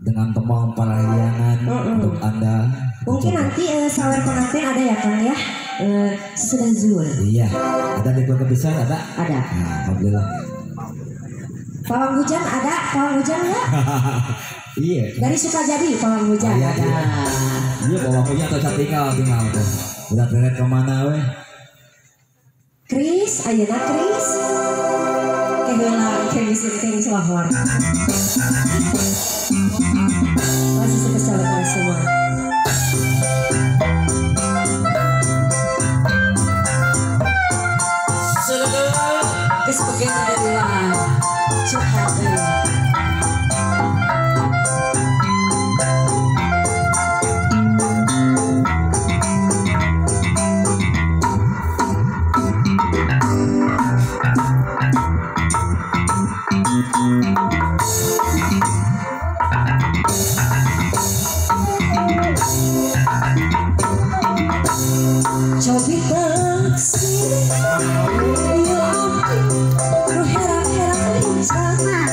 dengan pembawa pelayanan untuk Anda. Mungkin nanti sawer pengantin ada ya Kang ya. Sudah Zul. Iya, ada di keluarga besar ada. Ada. Nah, alhamdulillah. Pawang hujan ada, pawang hujan ya? Iya. Dari Sukajadi pawang hujan Iya, ada. iya. Iya, pawang hujan atau tinggal tuh. Udah terlihat kemana weh? Kris, ayeuna Kris. Kehilangan Kris lahor. Masih spesial kalian semua. Kes bagian dari ulang curhat cobi taksi ya ampun heran-heran sana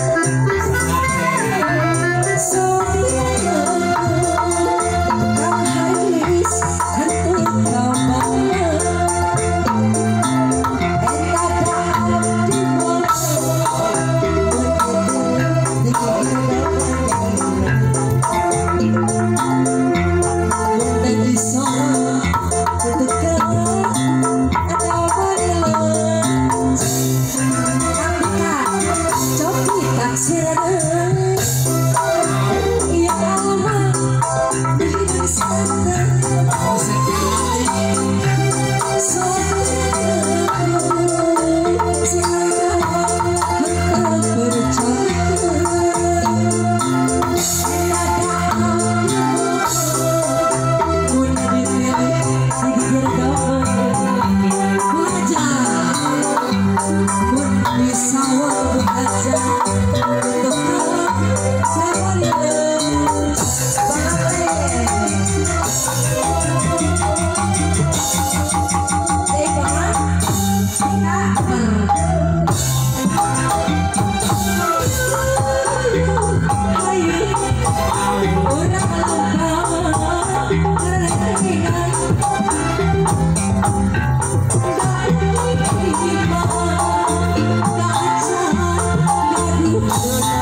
Aduh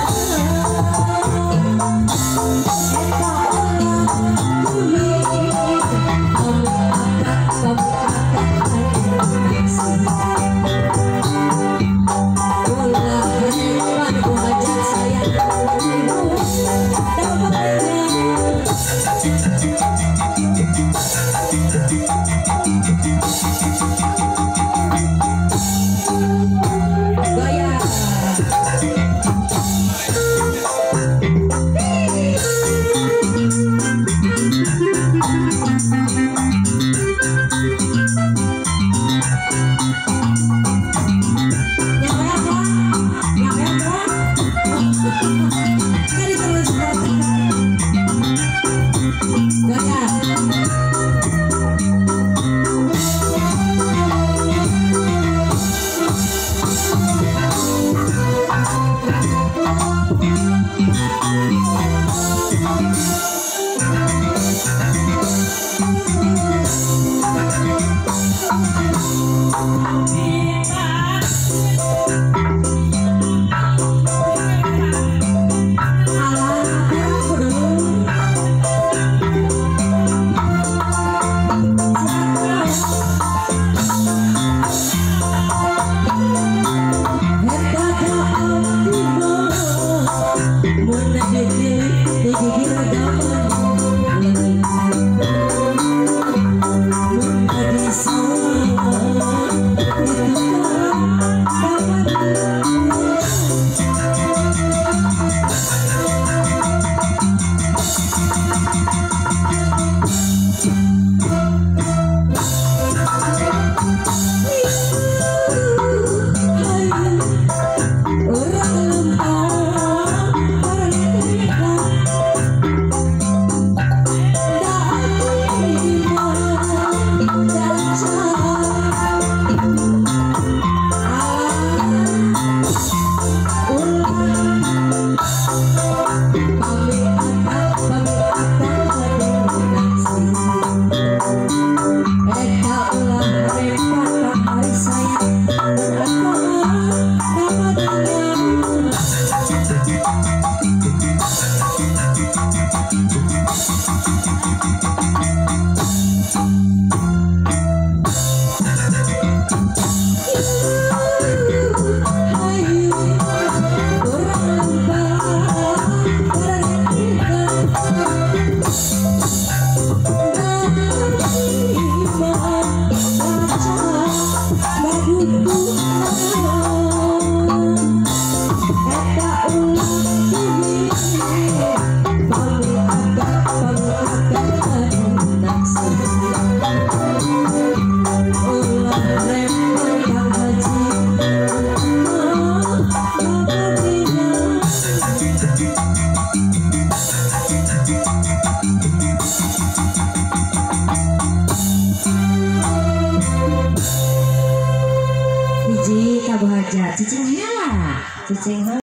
hiji kabu haja cicing heula cicing heula